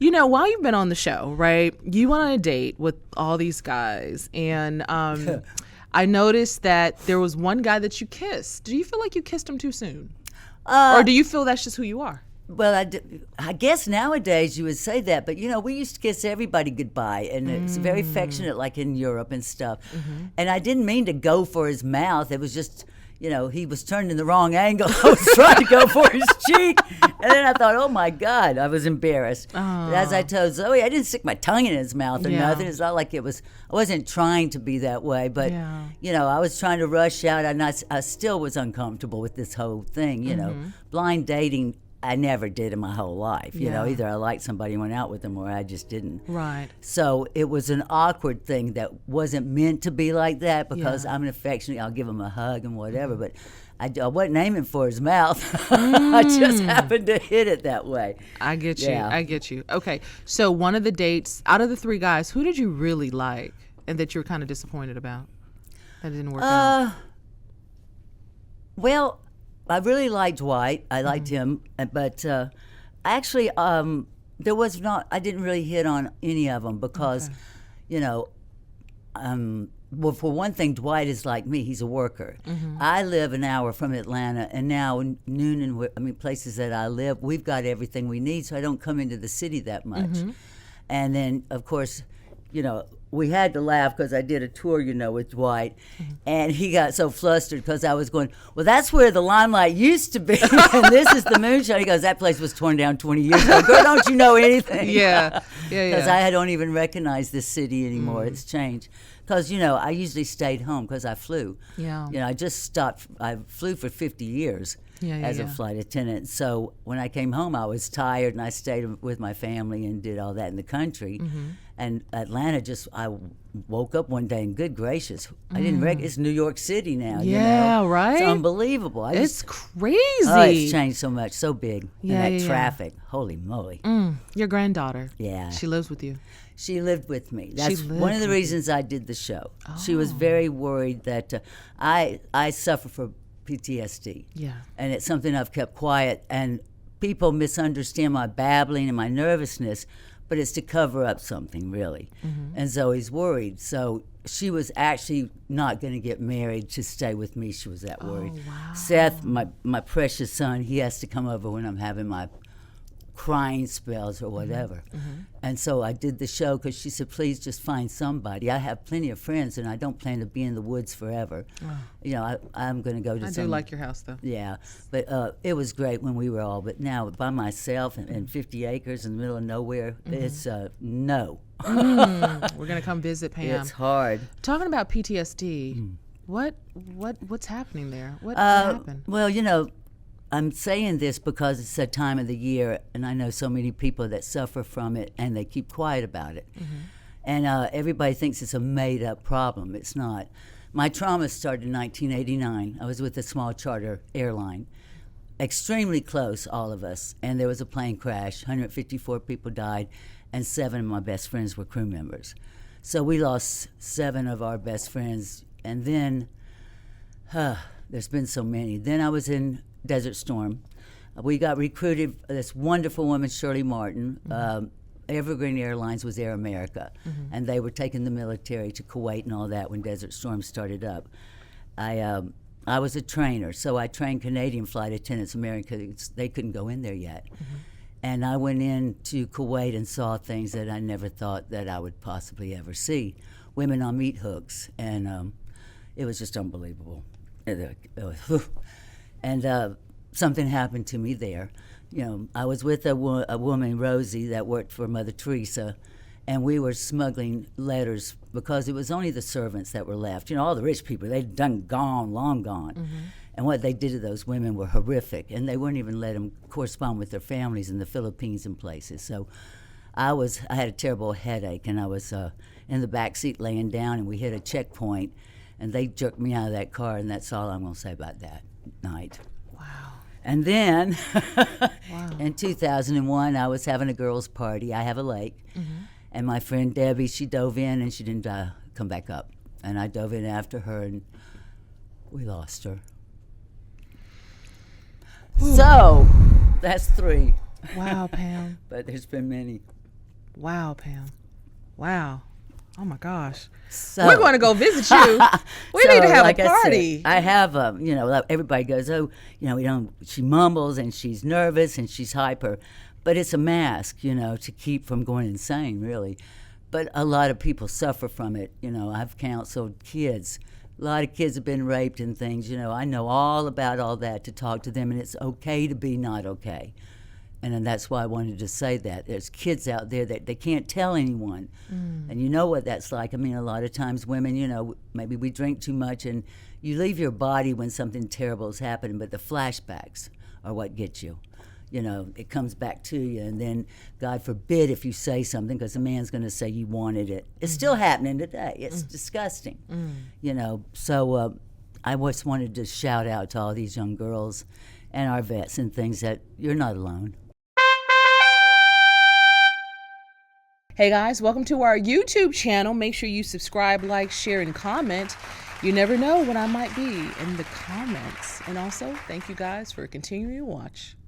You know, while you've been on the show, right, you went on a date with all these guys, and I noticed that there was one guy that you kissed. Do you feel like you kissed him too soon? Or do you feel that's just who you are? Well, I guess nowadays you would say that, but we used to kiss everybody goodbye, and it's very affectionate, like in Europe and stuff. And I didn't mean to go for his mouth. It was just, he was turned in the wrong angle. I was trying to go for his cheek, and then I thought, oh my God, I was embarrassed. But as I told Zoe, I didn't stick my tongue in his mouth or nothing. It's not like I wasn't trying to be that way, but I was trying to rush out, and I still was uncomfortable with this whole thing. Blind dating, I never did in my whole life. Either I liked somebody and went out with them, or I just didn't. Right. So it was an awkward thing that wasn't meant to be like that, because I'm an affectionate, I'll give him a hug and whatever, but I wasn't aiming for his mouth. I just happened to hit it that way. I get you. I get you. Okay. So one of the dates, out of the three guys, who did you really like and that you were kind of disappointed about that it didn't work out? Well, I really liked Dwight. I liked him, but actually, there was not. I didn't really hit on any of them because, well, for one thing, Dwight is like me. He's a worker. I live an hour from Atlanta, and now Noonan, places that I live, we've got everything we need, so I don't come into the city that much. And then, of course, we had to laugh because I did a tour, with Dwight, and he got so flustered because I was going, well, that's where the Limelight used to be, and this is the Moonshine. He goes, that place was torn down 20 years ago. Girl, don't you know anything? Yeah. Because I don't even recognize this city anymore. It's changed. Because, I usually stayed home because I flew. Yeah. I just stopped. I flew for 50 years as a flight attendant. So when I came home, I was tired, and I stayed with my family and did all that in the country. And Atlanta I woke up one day and good gracious, I didn't it's New York City now. Yeah, right? It's unbelievable. It's crazy. Oh, it's changed so much, so big. And that traffic, holy moly. Your granddaughter. Yeah. She lives with you. She lived with me. That's one of the reasons I did the show. She was very worried that I suffer from PTSD. Yeah. And it's something I've kept quiet, and people misunderstand my babbling and my nervousness, but it's to cover up something, really. And Zoe's worried. So she was actually not going to get married to stay with me. She was that worried. Wow. Seth, my precious son, he has to come over when I'm having my crying spells or whatever. And so I did the show because she said, please just find somebody. I have plenty of friends, and I don't plan to be in the woods forever. I'm going to go to I do like your house, though. Yeah, but it was great when we were all, but now by myself and 50 acres in the middle of nowhere, it's no. We're going to come visit, Pam. It's hard. Talking about PTSD, what's happening there? What happened? Well, I'm saying this because it's that time of the year, and I know so many people that suffer from it, and they keep quiet about it. And everybody thinks it's a made-up problem. It's not. My trauma started in 1989. I was with a small charter airline, extremely close, all of us, and there was a plane crash. 154 people died, and 7 of my best friends were crew members. So we lost 7 of our best friends, and then there's been so many. Then I was in Desert Storm. We got recruited, this wonderful woman, Shirley Martin. Evergreen Airlines was Air America, and they were taking the military to Kuwait and all that when Desert Storm started up. I was a trainer, so I trained Canadian flight attendants, Americans. They couldn't go in there yet. And I went into Kuwait and saw things that I never thought that I would possibly ever see. Women on meat hooks, and it was just unbelievable. And something happened to me there. I was with a woman, Rosie, that worked for Mother Teresa, and we were smuggling letters because it was only the servants that were left. All the rich people, they'd long gone. And what they did to those women were horrific, and they wouldn't even let them correspond with their families in the Philippines and places. So I had a terrible headache, and I was in the back seat laying down, and we hit a checkpoint, and they jerked me out of that car, and that's all I'm going to say about that night. Wow. And then in 2001, I was having a girls' party. I have a lake, and my friend Debbie, she dove in, and she didn't come back up. And I dove in after her, and we lost her. So that's 3. Wow, Pam. But there's been many. Wow, Pam. Wow. Oh my gosh. So, we're going to go visit you. We need to have a party. I have, like everybody goes, oh, she mumbles and she's nervous and she's hyper. But it's a mask, to keep from going insane, really. But a lot of people suffer from it. I've counseled kids. A lot of kids have been raped and things. I know all about all that to talk to them, and it's okay to be not okay. And that's why I wanted to say that. There's kids out there that they can't tell anyone. And you know what that's like. I mean, a lot of times women, maybe we drink too much and you leave your body when something terrible is happening, but the flashbacks are what get you. It comes back to you. And then, God forbid, if you say something, because the man's going to say you wanted it. It's still happening today. It's disgusting. So I just wanted to shout out to all these young girls and our vets and things that you're not alone. Hey guys, welcome to our YouTube channel. Make sure you subscribe, like, share, and comment. You never know what I might be in the comments. And also, thank you guys for continuing to watch.